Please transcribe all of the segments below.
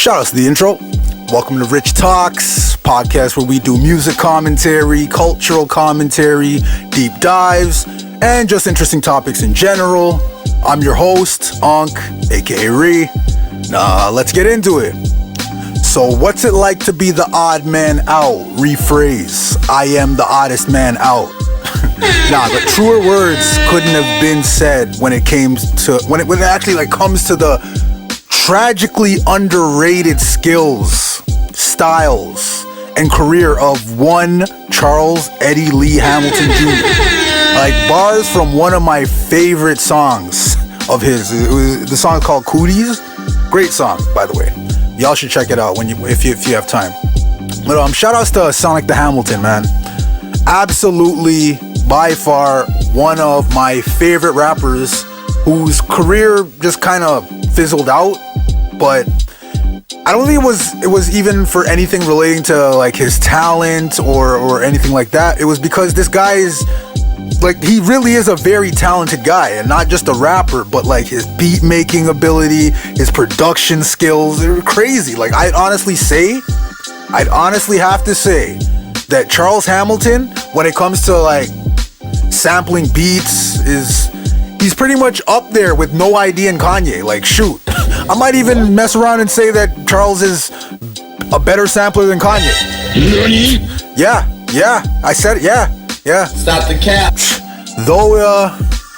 Shout out to the intro. Welcome to Rich Talks, podcast where we do music commentary, cultural commentary, deep dives, and just interesting topics in general. I'm your host, Ankh, aka Ree. Let's get into it. So what's it like to be the odd man out? Rephrase, I am the oddest man out. The truer words couldn't have been said when it actually comes to the tragically underrated skills, styles, and career of one Charles Eddie Lee Hamilton Jr. Bars from one of my favorite songs of his. The song called Cooties. Great song, by the way. Y'all should check it out if you have time. But shout outs to Sonic the Hamilton, man. Absolutely, by far, one of my favorite rappers whose career just kind of fizzled out. But I don't think it was even for anything relating to his talent or anything like that. It was because this guy is he really is a very talented guy, and not just a rapper, but his beat making ability, his production skills, they're crazy. I'd honestly have to say that Charles Hamilton, when it comes to sampling beats, he's pretty much up there with No ID and Kanye. Shoot, I might even mess around and say that Charles is a better sampler than Kanye. Nani? Yeah, I said it, yeah. Stop the cap. Though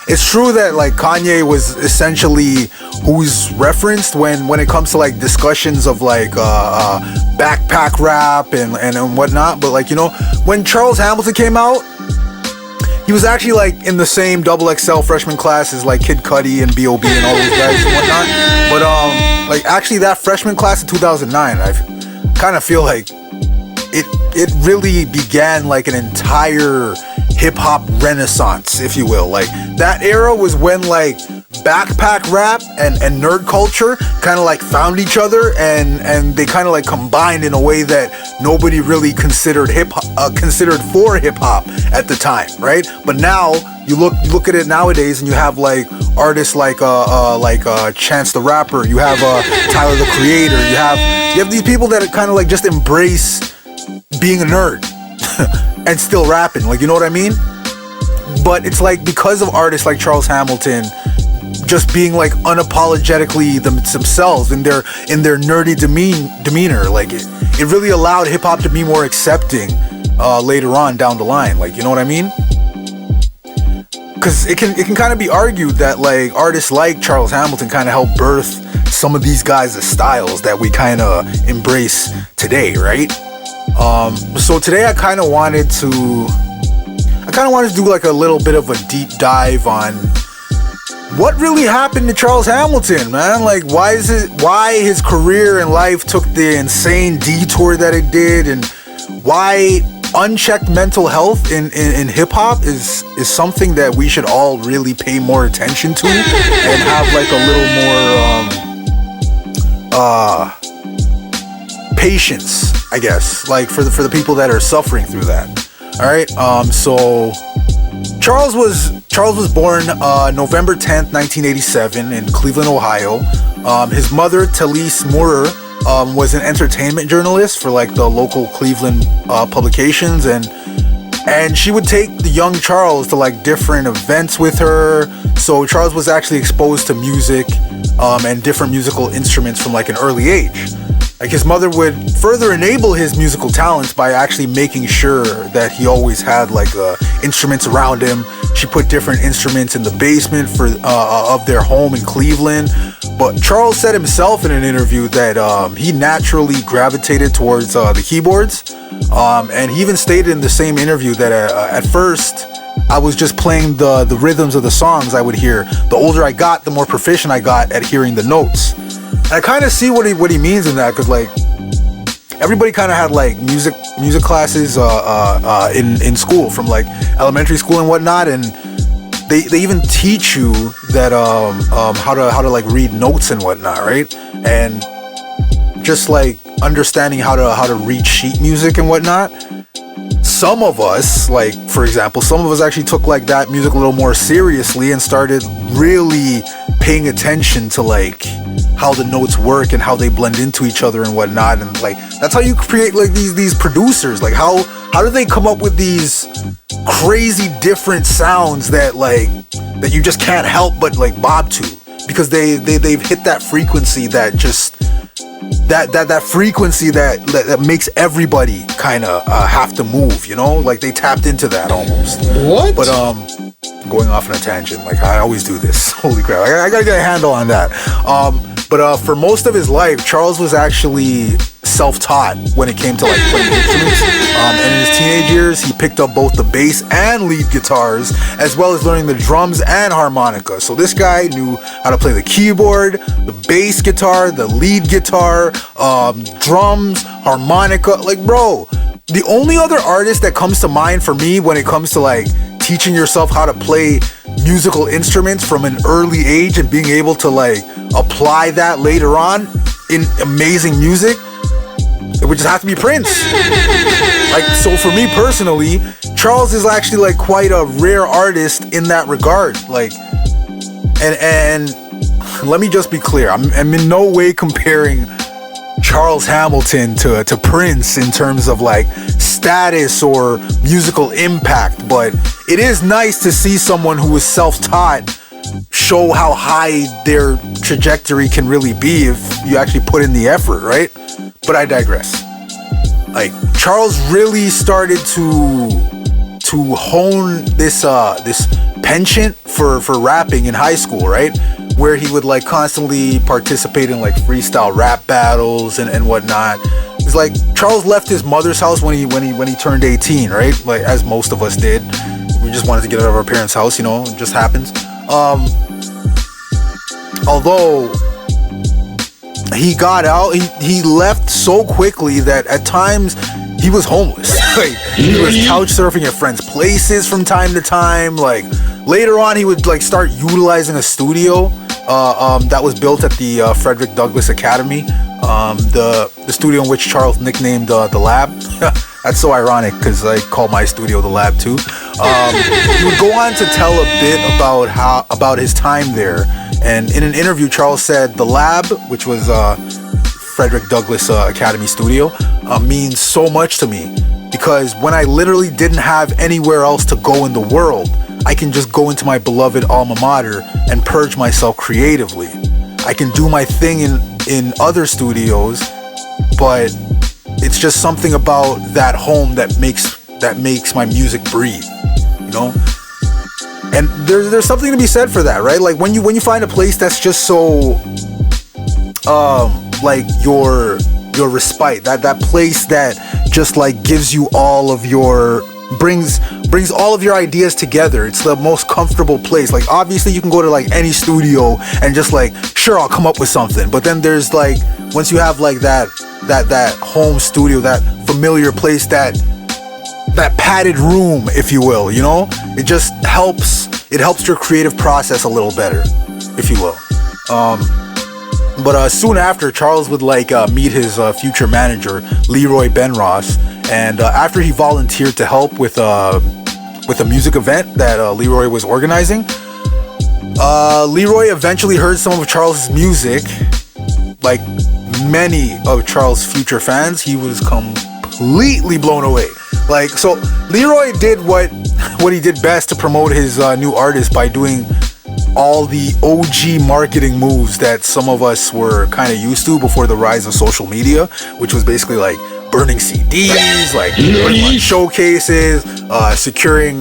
it's true that Kanye was essentially who's referenced when it comes to discussions of backpack rap and whatnot. But when Charles Hamilton came out, he was actually in the same XXL freshman class as Kid Cudi and B.O.B. and all those guys and whatnot. But actually that freshman class in 2009, I kind of feel it really began an entire hip-hop renaissance, if you will. That era was when backpack rap and nerd culture kind of found each other, and they kind of combined in a way that nobody really considered considered for hip-hop at the time, right? But now you look at it nowadays, and you have artists like Chance the Rapper, you have Tyler the Creator, you have these people that kind of just embrace being a nerd and still rapping, you know what I mean? But it's because of artists like Charles Hamilton just being unapologetically themselves in their nerdy demeanor, it really allowed hip hop to be more accepting later on down the line, you know what I mean? Because it can kind of be argued that artists like Charles Hamilton kind of helped birth some of these guys' styles that we kind of embrace today, right? So today I kind of wanted to do a little bit of a deep dive on what really happened to Charles Hamilton, man. Why his career and life took the insane detour that it did, and why unchecked mental health in hip hop is something that we should all really pay more attention to and have a little more patience, I guess, for the people that are suffering through that. All right. So Charles was born November 10th, 1987 in Cleveland, Ohio. His mother, Talise Moorer, was an entertainment journalist for the local Cleveland publications, and she would take the young Charles to different events with her. So Charles was actually exposed to music and different musical instruments from an early age. His mother would further enable his musical talents by actually making sure that he always had instruments around him. She put different instruments in the basement of their home in Cleveland. But Charles said himself in an interview that he naturally gravitated towards the keyboards. And he even stated in the same interview that at first I was just playing the rhythms of the songs I would hear. The older I got, the more proficient I got at hearing the notes. And I kind of see what he means in that, because everybody kind of had music classes in school, from elementary school and whatnot, and they even teach you that how to read notes and whatnot, right? And just understanding how to read sheet music and whatnot. Some of us, for example, actually took that music a little more seriously and started really paying attention to how the notes work and how they blend into each other and whatnot. And like that's how you create like these producers. Like how do they come up with these crazy different sounds that you just can't help but like bob to, because they've hit that frequency that just that frequency that makes everybody kind of have to move, you know, like they tapped into that almost. What? But going off on a tangent, like I always do this. Holy crap, I gotta get a handle on that. But for most of his life, Charles was actually self-taught when it came to like playing instruments. And in his teenage years, he picked up both the bass and lead guitars, as well as learning the drums and harmonica. So this guy knew how to play the keyboard, the bass guitar, the lead guitar, drums, harmonica. Like, bro, the only other artist that comes to mind for me when it comes to like teaching yourself how to play musical instruments from an early age and being able to like apply that later on in amazing music, it would just have to be Prince. Like, so for me personally, Charles is actually like quite a rare artist in that regard. Like, and let me just be clear, I'm in no way comparing Charles Hamilton to Prince in terms of like status or musical impact, but it is nice to see someone who is self-taught show how high their trajectory can really be if you actually put in the effort, right? But I digress. Like, Charles really started to hone this penchant for rapping in high school, right? Where he would like constantly participate in like freestyle rap battles and whatnot. It's like Charles left his mother's house when he turned 18, right? Like, as most of us did. We just wanted to get out of our parents' house, you know, it just happens. Although he got out, he left so quickly that at times he was homeless. Like, he was couch surfing at friends' places from time to time. Like, later on, he would like start utilizing a studio that was built at the Frederick Douglass Academy, the studio in which Charles nicknamed the Lab. That's so ironic because I call my studio the Lab too. He would go on to tell a bit about his time there, and in an interview, Charles said the Lab, which was Frederick Douglass Academy studio, means so much to me because when I literally didn't have anywhere else to go in the world, I can just go into my beloved alma mater and purge myself creatively. I can do my thing in other studios, but it's just something about that home that makes my music breathe, you know? And there's something to be said for that, right? Like when you find a place that's just so like your respite, that place that just like gives you all of your brings all of your ideas together. It's the most comfortable place. Like, obviously you can go to like any studio and just like, sure, I'll come up with something, but then there's like, once you have like that home studio, that familiar place, that padded room, if you will, you know, it just helps your creative process a little better, if you will. But soon after, Charles would like meet his future manager, Leroy Benross, and after he volunteered to help with a music event that Leroy was organizing, Leroy eventually heard some of Charles' music. Like many of Charles' future fans, he was completely blown away. Like, so Leroy did what he did best to promote his new artist by doing all the OG marketing moves that some of us were kind of used to before the rise of social media, which was basically like burning CDs, like putting on showcases, securing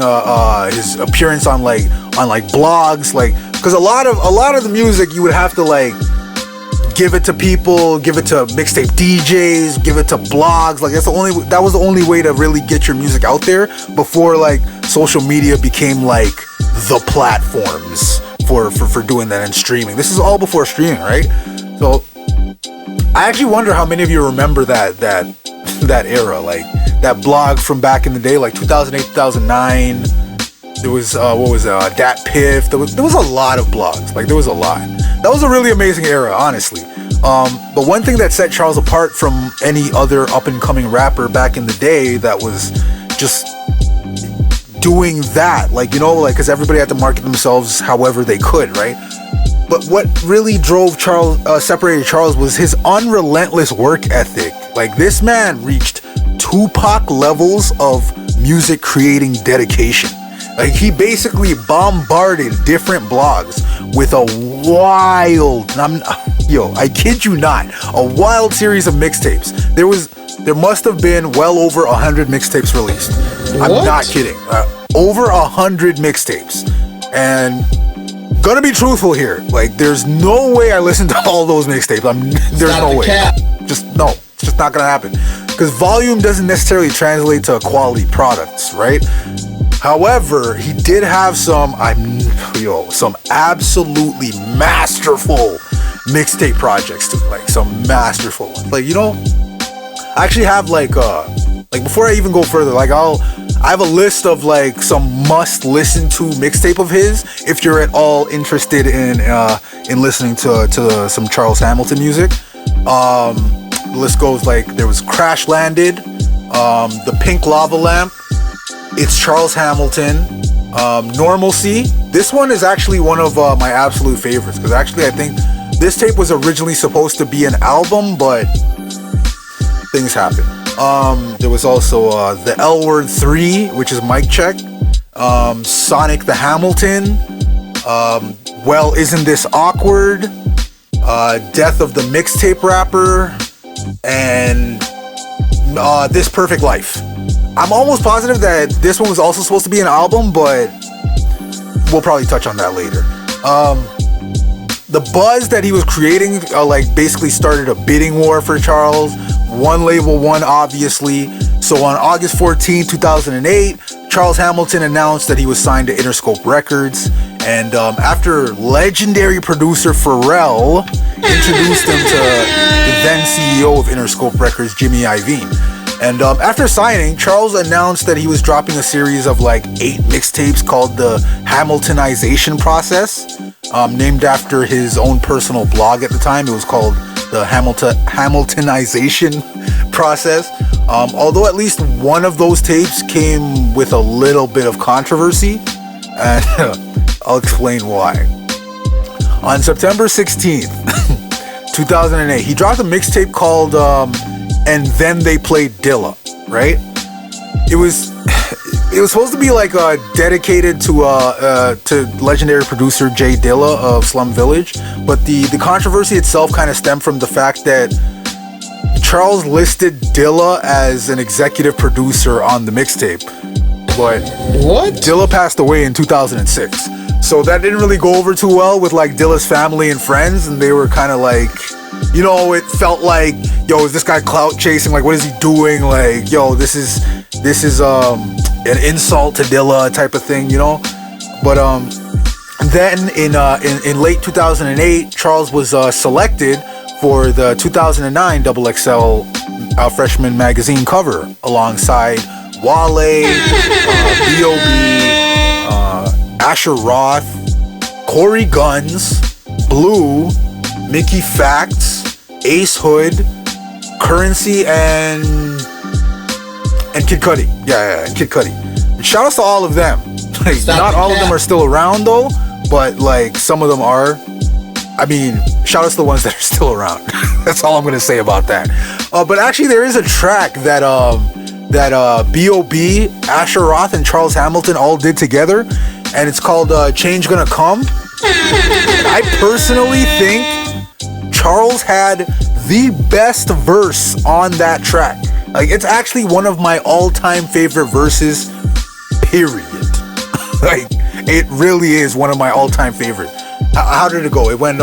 his appearance on blogs, like, because a lot of the music you would have to like give it to people, give it to mixtape DJs, give it to blogs. Like, that was the only way to really get your music out there before like social media became like the platforms for doing that and streaming. This is all before streaming, right? So I actually wonder how many of you remember that era, like that blog from back in the day, like 2008, 2009. There was Dat Piff. There was a lot of blogs. Like, there was a lot. That was a really amazing era, honestly. But one thing that set Charles apart from any other up and coming rapper back in the day that was just doing that, like, you know, like, because everybody had to market themselves however they could, right? But what really separated Charles was his unrelentless work ethic. Like, this man reached Tupac levels of music creating dedication. Like, he basically bombarded different blogs with a wild, I kid you not, a wild series of mixtapes. There must have been well over 100 mixtapes released. What? I'm not kidding. Over 100 mixtapes. And gonna be truthful here. Like, there's no way I listened to all those mixtapes. There's no way. Cap. It's just not gonna happen. Because volume doesn't necessarily translate to quality products, right? However, he did have some absolutely masterful mixtape projects too. Like, some masterful ones. Like, I actually have like before I even go further, like I have a list of like some must listen to mixtape of his if you're at all interested in listening to some Charles Hamilton music. The list goes like, there was Crash Landed, the Pink Lavalamp, It's Charles Hamilton, Normalcy. This one is actually one of my absolute favorites, because actually I think this tape was originally supposed to be an album, but things happen. There was also the L Word 3, which is Mic Check, Sonic the Hamilton, Well, Isn't This Awkward, Death of the Mixtape Rapper, and This Perfect Life. I'm almost positive that this one was also supposed to be an album, but we'll probably touch on that later. The buzz that he was creating basically started a bidding war for Charles. One label won, obviously. So on August 14, 2008, Charles Hamilton announced that he was signed to Interscope Records. And after legendary producer Pharrell introduced him to the then CEO of Interscope Records, Jimmy Iovine. And after signing, Charles announced that he was dropping a series of 8 mixtapes called the Hamiltonization Process, named after his own personal blog at the time. It was called the Hamiltonization Process. Although at least one of those tapes came with a little bit of controversy, and I'll explain why. On September 16th, 2008, he dropped a mixtape called And Then They Played Dilla, right? It was supposed to be dedicated to legendary producer Jay Dilla of Slum Village, but the controversy itself kind of stemmed from the fact that Charles listed Dilla as an executive producer on the mixtape, but what? Dilla passed away in 2006, so that didn't really go over too well with Dilla's family and friends, and they were kind of it felt like, yo, is this guy clout chasing? What is he doing? This is an insult to Dilla type of thing, But then in late 2008, Charles was selected for the 2009 XXL Freshman Magazine cover alongside Wale, B.O.B., Asher Roth, Corey Guns, Blue, Mickey Facts, Ace Hood, Currency, and Kid Cudi. Yeah, Kid Cudi. Shout outs to all of them. Not all of them are still around though, but some of them are. I mean, shout outs to the ones that are still around. That's all I'm gonna say about that. But actually, there is a track that B.O.B., Asher Roth, and Charles Hamilton all did together, and it's called Change Gonna Come. And I personally think Charles had the best verse on that track. It's actually one of my all-time favorite verses, period. It really is one of my all-time favorites. How did it go? It went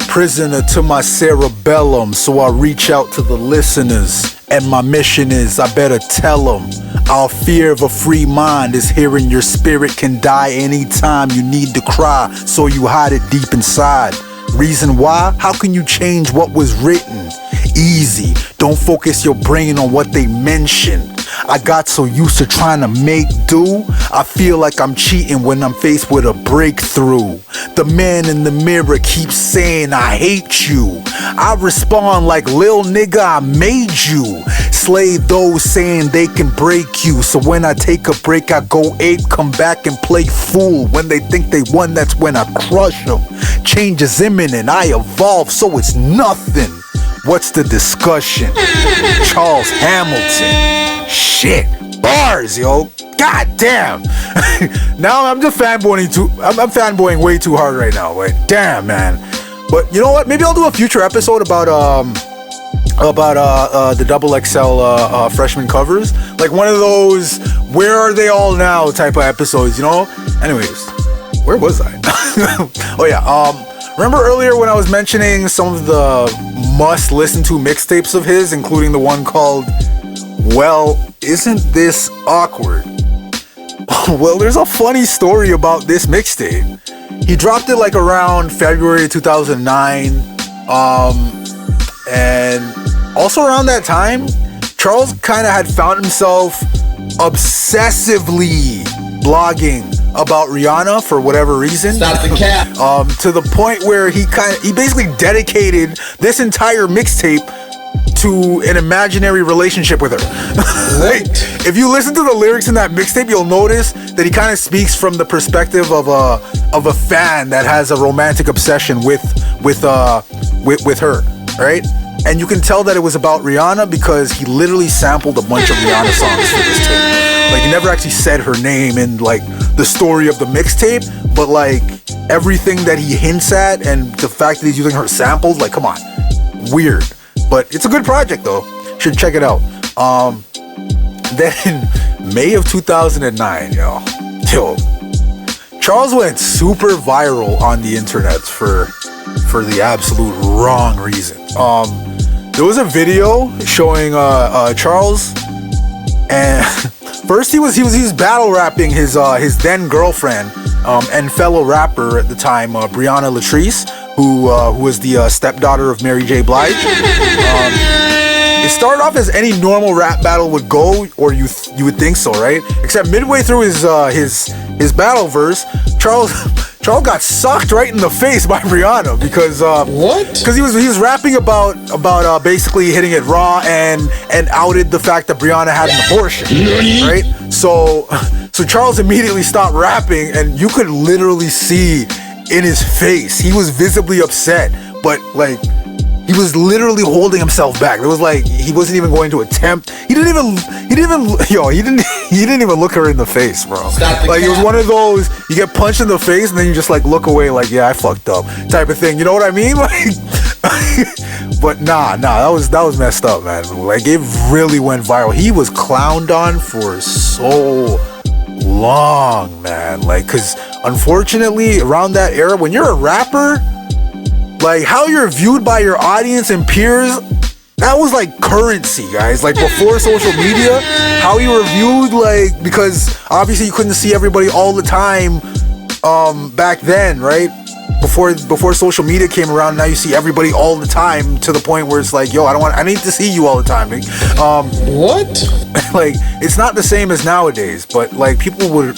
prisoner to my cerebellum, so I reach out to the listeners, and my mission is, I better tell them, our fear of a free mind is hearing your spirit can die anytime you need to cry, so you hide it deep inside. Reason why? How can you change what was written? Easy. Don't focus your brain on what they mentioned. I got so used to trying to make do. I feel like I'm cheating when I'm faced with a breakthrough. The man in the mirror keeps saying I hate you. I respond like lil nigga, I made you. Slay those saying they can break you. So when I take a break, I go ape, come back and play fool. When they think they won, that's when I crush them. Change is imminent, I evolve, so it's nothing. What's the discussion? Charles Hamilton. Shit. Bars, yo. God damn. Now I'm just fanboying I'm fanboying way too hard right now. Like, damn, man. But you know what? Maybe I'll do a future episode about the double XL freshman covers. Like one of those where are they all now type of episodes, you know? Anyways, where was I? Oh yeah, remember earlier when I was mentioning some of the must listen to mixtapes of his, including the one called Well, Isn't This Awkward? Well, there's a funny story about this mixtape. He dropped it like around February 2009, and also around that time, Charles kind of had found himself obsessively blogging about Rihanna for whatever reason. Stop the cap. To the point where he basically dedicated this entire mixtape to an imaginary relationship with her. Like, if you listen to the lyrics in that mixtape, you'll notice that he kind of speaks from the perspective of a fan that has a romantic obsession with her, right? And you can tell that it was about Rihanna because he literally sampled a bunch of Rihanna songs for this tape. Like, he never actually said her name in like the story of the mixtape, but like everything that he hints at and the fact that he's using her samples, like, come on, weird. But it's a good project though. Should check it out. Then in May of 2009, yo, Charles went super viral on the internet for the absolute wrong reason. There was a video showing Charles, and first he was battle rapping his then girlfriend and fellow rapper at the time, Brianna Latrice, who was the stepdaughter of Mary J. Blige. It started off as any normal rap battle would go, or you would think so, right? Except midway through his battle verse, Charles got sucked right in the face by Rihanna because what? Because he was rapping about basically hitting it raw and outed the fact that Brianna had an abortion, right? So Charles immediately stopped rapping, and you could literally see in his face he was visibly upset, but like he was literally holding himself back. It was like he wasn't even going to attempt. He didn't even look her in the face, bro. Like, it was one of those, you get punched in the face and then you just like look away like, yeah, I fucked up type of thing. You know what I mean? Like, but nah, that was messed up, man. Like, it really went viral. He was clowned on for so long, man. Like, cause unfortunately around that era, when you're a rapper, like how you're viewed by your audience and peers, that was like currency, guys. Like before social media, how you were viewed, like, because obviously you couldn't see everybody all the time back then, right? Before social media came around, now you see everybody all the time to the point where it's like, yo, I need to see you all the time. What? Like, it's not the same as nowadays, but like people would,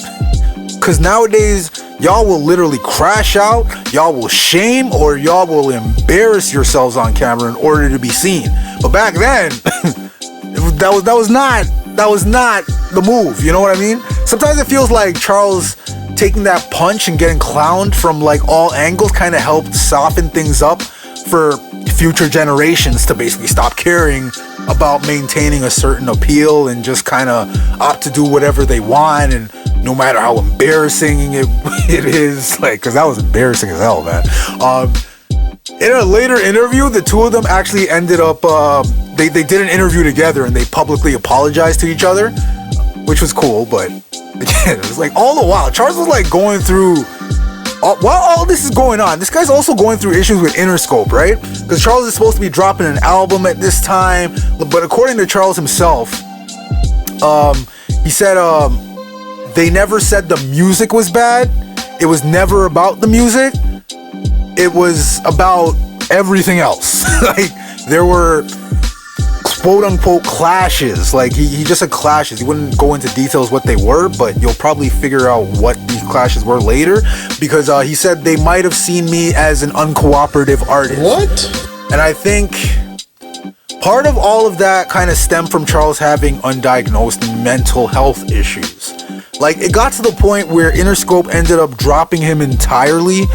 because nowadays y'all will literally crash out, y'all will shame, or y'all will embarrass yourselves on camera in order to be seen. But back then, that was not the move. You know what I mean? Sometimes it feels like Charles taking that punch and getting clowned from like all angles kind of helped soften things up for future generations to basically stop caring about maintaining a certain appeal and just kind of opt to do whatever they want, and no matter how embarrassing it is, like, because that was embarrassing as hell, man. In a later interview, the two of them actually ended up, they did an interview together and they publicly apologized to each other, which was cool. But again, it was like all the while Charles was like going through, while all this is going on, this guy's also going through issues with Interscope, right? Because Charles is supposed to be dropping an album at this time, but according to Charles himself, he said they never said the music was bad. It was never about the music. It was about everything else. Like, there were quote unquote clashes. Like he just said clashes. He wouldn't go into details what they were, but you'll probably figure out what these clashes were later, because he said they might have seen me as an uncooperative artist. What? And I think part of all of that kind of stemmed from Charles having undiagnosed mental health issues. Like, it got to the point where Interscope ended up dropping him entirely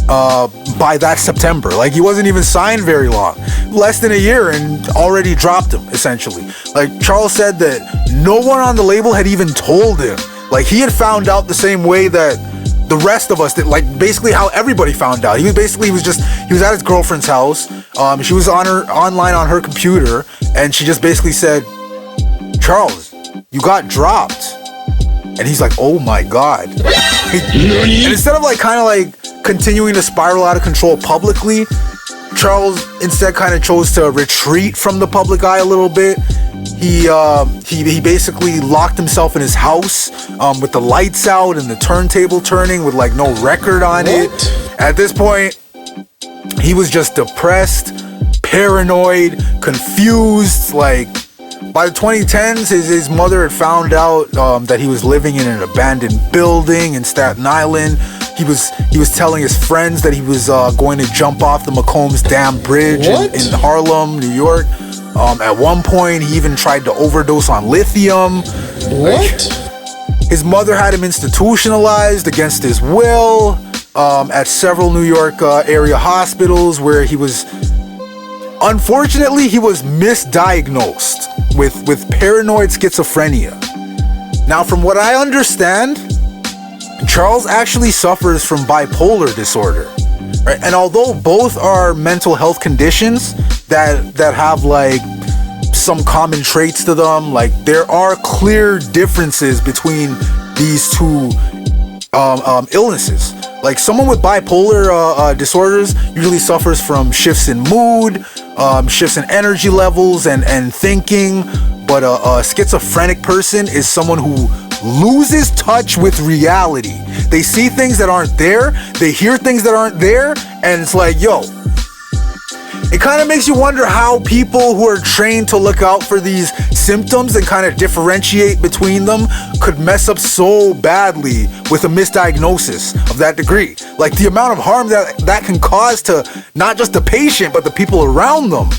by that September. Like, he wasn't even signed very long, less than a year, and already dropped him, essentially. Like, Charles said that no one on the label had even told him. Like, he had found out the same way that the rest of us did, like basically how everybody found out. He was at his girlfriend's house. She was online on her computer, and she just basically said, "Charles, you got dropped." And he's like, "Oh my God." And instead of continuing to spiral out of control publicly, Charles instead kind of chose to retreat from the public eye a little bit. He basically locked himself in his house with the lights out and the turntable turning with like no record on it. At this point, he was just depressed, paranoid, confused. Like, by the 2010s, his mother had found out that he was living in an abandoned building in Staten Island. He was telling his friends that he was going to jump off the McCombs Dam Bridge in Harlem, New York. At one point, he even tried to overdose on lithium. His mother had him institutionalized against his will at several New York area hospitals, where he was, unfortunately, he was misdiagnosed with paranoid schizophrenia. Now, from what I understand, Charles actually suffers from bipolar disorder, right? And although both are mental health conditions that have like some common traits to them, like there are clear differences between these two illnesses. Like, someone with bipolar disorders usually suffers from shifts in mood, shifts in energy levels and thinking, but a schizophrenic person is someone who loses touch with reality. They see things that aren't there, they hear things that aren't there, and it's like, yo, it kind of makes you wonder how people who are trained to look out for these symptoms and kind of differentiate between them could mess up so badly with a misdiagnosis of that degree. Like, the amount of harm that can cause to not just the patient, but the people around them.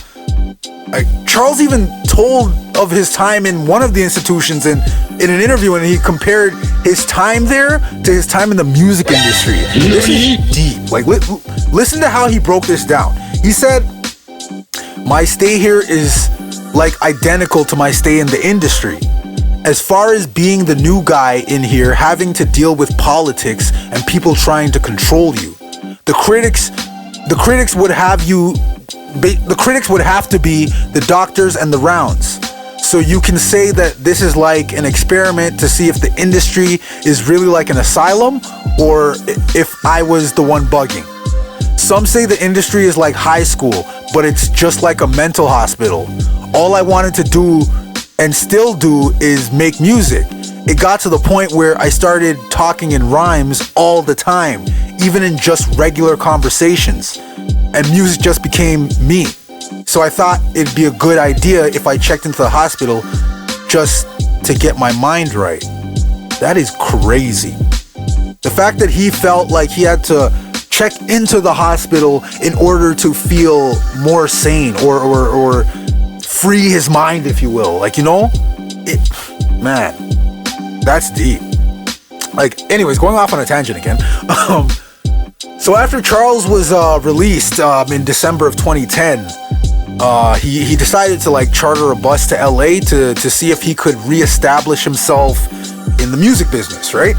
Like, Charles even told of his time in one of the institutions in an interview, and he compared his time there to his time in the music industry. This is deep. Like, listen to how he broke this down. He said, "My stay here is like identical to my stay in the industry. As far as being the new guy in here, having to deal with politics and people trying to control you. The critics would have to be the doctors and the rounds. So you can say that this is like an experiment to see if the industry is really like an asylum, or if I was the one bugging. Some say the industry is like high school, but it's just like a mental hospital. All I wanted to do and still do is make music. It got to the point where I started talking in rhymes all the time, even in just regular conversations, and music just became me. So I thought it'd be a good idea if I checked into the hospital just to get my mind right." That is crazy. The fact that he felt like he had to check into the hospital in order to feel more sane or free his mind, if you will. Like, you know, man, that's deep. Like, anyways, going off on a tangent again. So after Charles was released in December of 2010, he decided to like charter a bus to LA to see if he could reestablish himself in the music business, right?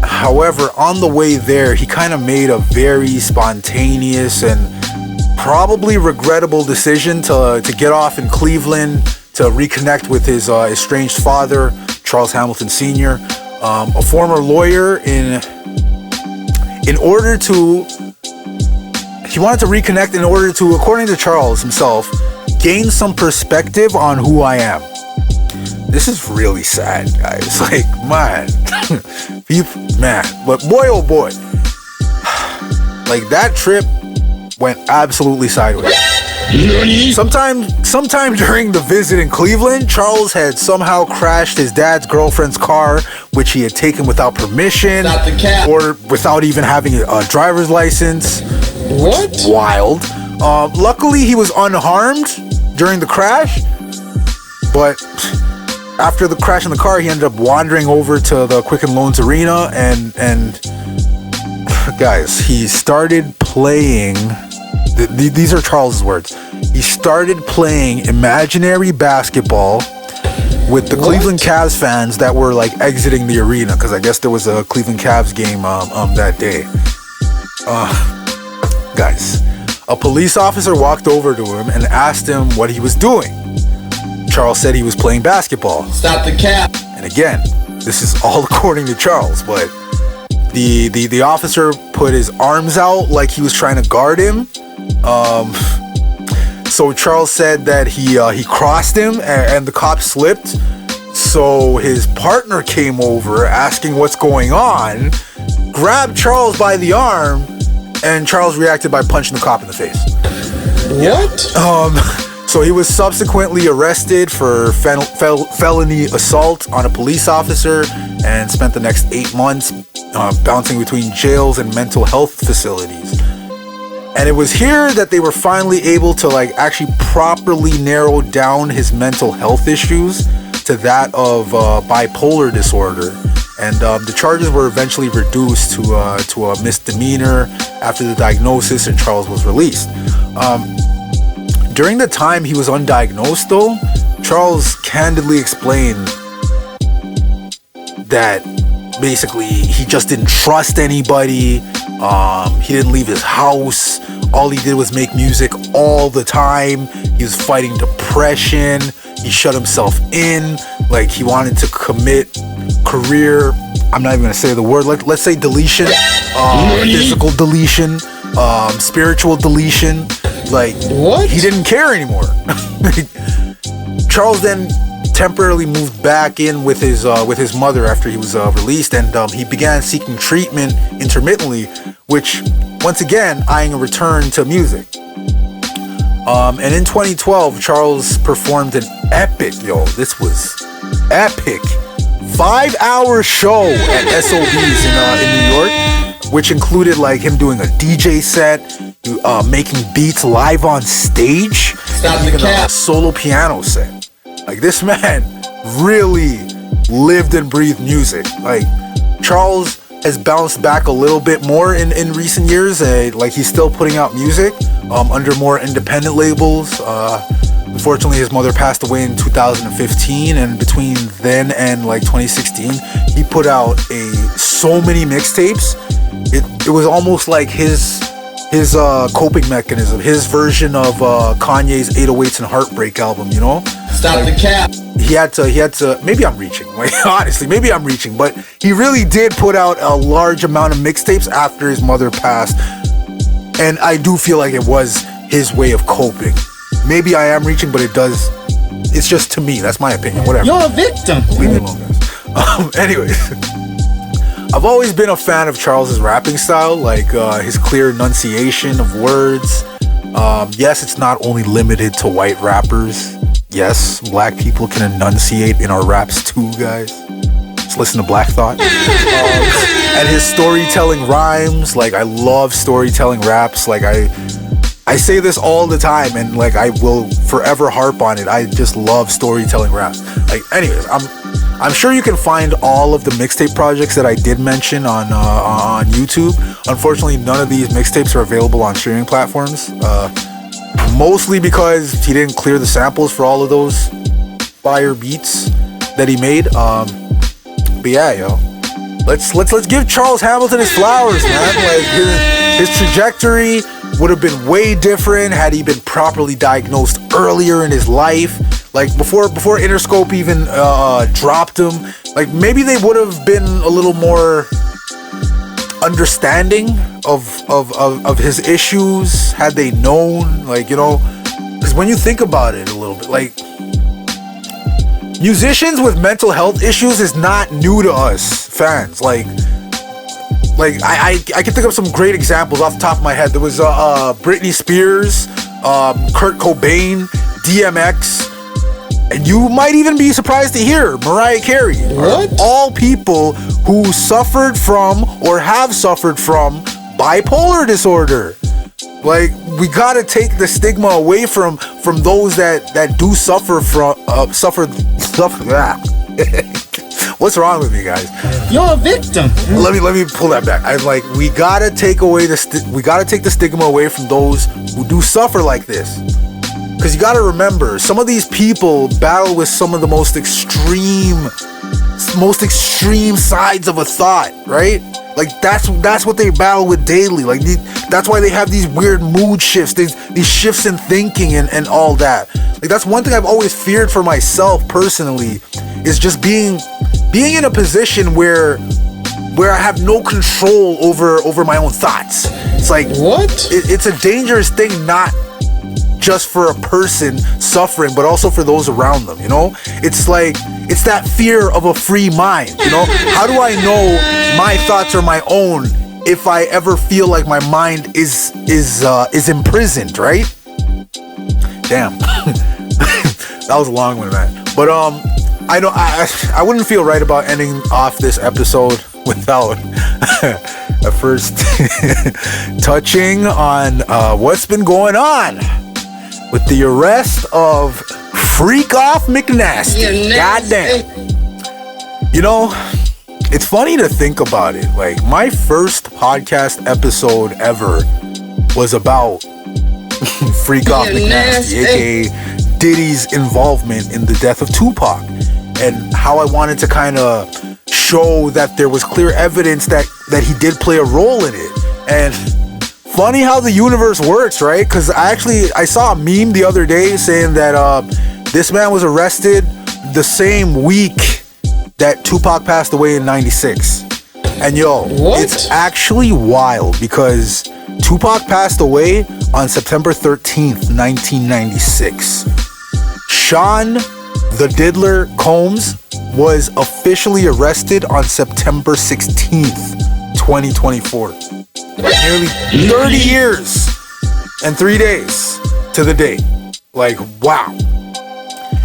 However, on the way there, he kind of made a very spontaneous and probably regrettable decision to get off in Cleveland to reconnect with his estranged father, Charles Hamilton Sr., a former lawyer. He wanted to reconnect in order to, according to Charles himself, gain some perspective on who I am. This is really sad, guys. Like, man, but boy, oh boy, like that trip went absolutely sideways. Sometime during the visit in Cleveland, Charles had somehow crashed his dad's girlfriend's car, which he had taken without permission or without even having a driver's license. What? Wild. Luckily, he was unharmed during the crash, but after the crash in the car, he ended up wandering over to the Quicken Loans Arena and guys, he started playing. These are Charles's words. He started playing imaginary basketball with the Cleveland Cavs fans that were like exiting the arena, because I guess there was a Cleveland Cavs game that day. Guys, a police officer walked over to him and asked him what he was doing. Charles said he was playing basketball. Stop the cap. And again, this is all according to Charles, but the officer put his arms out like he was trying to guard him. So Charles said that he crossed him and the cop slipped. So his partner came over asking what's going on, grabbed Charles by the arm, and Charles reacted by punching the cop in the face. What? So he was subsequently arrested for felony assault on a police officer and spent the next 8 months bouncing between jails and mental health facilities. And it was here that they were finally able to like actually properly narrow down his mental health issues to that of bipolar disorder. And the charges were eventually reduced to a misdemeanor after the diagnosis, and Charles was released. During the time he was undiagnosed, though, Charles candidly explained that basically he just didn't trust anybody. He didn't leave his house. All he did was make music all the time. He was fighting depression. He shut himself in. Like, he wanted to commit career, I'm not even gonna say the word, let's say deletion, physical deletion, spiritual deletion. Like, what? He didn't care anymore. Charles then temporarily moved back in with his mother after he was released, and he began seeking treatment intermittently, which once again eyeing a return to music. And in 2012, Charles performed an epic, this was epic, 5-hour show at SOBs in New York, which included like him doing a DJ set, making beats live on stage, and even a solo piano set. Like, this man really lived and breathed music. Like, Charles has bounced back a little bit more in recent years. Like, he's still putting out music under more independent labels. Unfortunately, his mother passed away in 2015, and between then and like 2016, he put out so many mixtapes. It was almost like his coping mechanism, his version of Kanye's 808s and Heartbreak album, Stop the cap. He had to, maybe I'm reaching, honestly, maybe I'm reaching, but he really did put out a large amount of mixtapes after his mother passed, and I do feel like it was his way of coping. Maybe I am reaching, but it's just to me, that's my opinion, whatever. You're a victim. Leave me alone, guys. Anyways, I've always been a fan of Charles's rapping style, like his clear enunciation of words. Yes, it's not only limited to white rappers. Yes, black people can enunciate in our raps too, guys. Just listen to Black Thought. And his storytelling rhymes, like, I love storytelling raps. Like, I say this all the time, and like, I will forever harp on it. I just love storytelling raps. Like, anyways, I'm sure you can find all of the mixtape projects that I did mention on YouTube. Unfortunately, none of these mixtapes are available on streaming platforms. Mostly because he didn't clear the samples for all of those fire beats that he made. But yeah, let's give Charles Hamilton his flowers, man. Like, his trajectory would have been way different had he been properly diagnosed earlier in his life. Like, before Interscope even dropped him. Like, maybe they would have been a little more understanding of his issues had they known, like, because when you think about it a little bit, like, musicians with mental health issues is not new to us fans. Like I can think of some great examples off the top of my head. There was Britney Spears Kurt Cobain, DMX, and you might even be surprised to hear Mariah Carey. What? All people who suffered from or have suffered from bipolar disorder. Like, we gotta take the stigma away from those that do suffer from suffer. What's wrong with me, guys? You're a victim. Let me pull that back. I'm like, we gotta take the stigma away from those who do suffer like this. Because you gotta remember, some of these people battle with some of the most extreme sides of a thought, right? Like, that's what they battle with daily. Like, that's why they have these weird mood shifts, these shifts in thinking and all that. Like, that's one thing I've always feared for myself personally, is just being in a position where I have no control over my own thoughts. It's like, what? It's a dangerous thing, not just for a person suffering, but also for those around them, you know? It's like, it's that fear of a free mind, you know? How do I know my thoughts are my own if I ever feel like my mind is imprisoned, right? Damn. That was a long one, man. But I wouldn't feel right about ending off this episode without at first touching on what's been going on with the arrest of Freak Off McNasty. Goddamn. You know, it's funny to think about it. Like, my first podcast episode ever was about Freak Off McNasty, aka Diddy's involvement in the death of Tupac, and how I wanted to kind of show that there was clear evidence that he did play a role in it. And funny how the universe works, right? Because I saw a meme the other day saying that this man was arrested the same week that Tupac passed away in 96. And yo, what? It's actually wild because Tupac passed away on September 13th, 1996. Sean the Diddler Combs was officially arrested on September 16th, 2024. Nearly 30 years and 3 days to the day. Like, wow.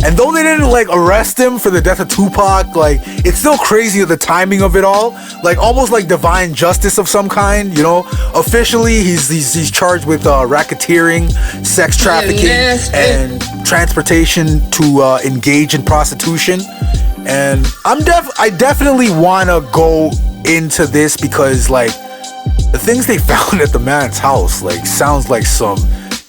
And though they didn't like arrest him for the death of Tupac, like, it's still crazy the timing of it all. Like, almost like divine justice of some kind, you know. Officially, he's charged with racketeering, sex trafficking, and transportation to engage in prostitution. And I definitely wanna go into this because, like, the things they found at the man's house, like, sounds like some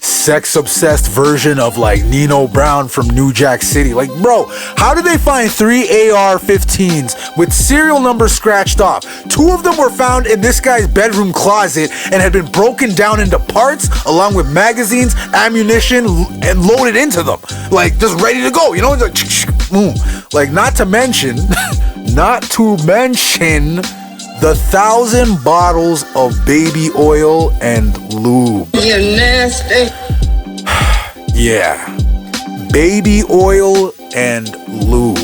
sex-obsessed version of, like, Nino Brown from New Jack City. Like, bro, how did they find 3 AR-15s with serial numbers scratched off? 2 of them were found in this guy's bedroom closet and had been broken down into parts along with magazines, ammunition, and loaded into them. Like, just ready to go, you know? Like, not to mention the 1,000 bottles of baby oil and lube. You're nasty. Yeah. Baby oil and lube.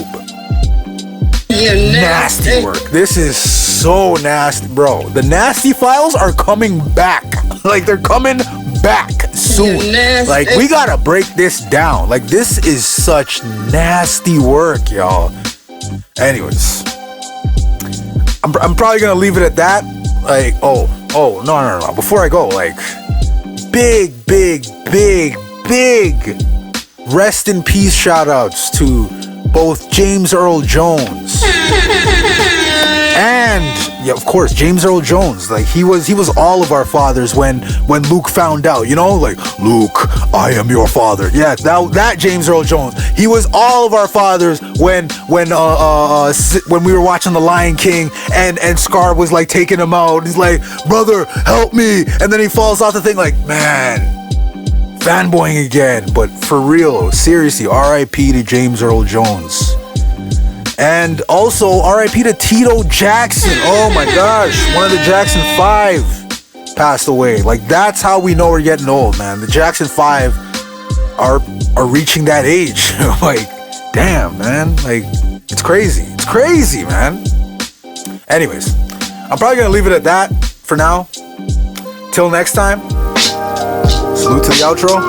You're nasty work. This is so nasty, bro. The nasty files are coming back. Like, they're coming back soon. Like, we gotta break this down. Like, this is such nasty work, y'all. Anyways, I'm probably gonna leave it at that. Like, no. Before I go, like, big rest in peace shout outs to both James Earl Jones and, yeah, of course, James Earl Jones. Like, he was all of our fathers when Luke found out, you know, like, Luke, I am your father. Yeah, that James Earl Jones. He was all of our fathers when we were watching The Lion King and Scar was like taking him out. He's like, brother, help me. And then he falls off the thing like, man, fanboying again. But for real, seriously, R.I.P. to James Earl Jones. And also, R.I.P. to Tito Jackson. Oh my gosh, one of the Jackson 5 passed away. Like, that's how we know we're getting old, man. The Jackson 5 are reaching that age. Like, damn, man. Like, it's crazy. It's crazy, man. Anyways, I'm probably gonna leave it at that for now. Till next time. Salute to the outro.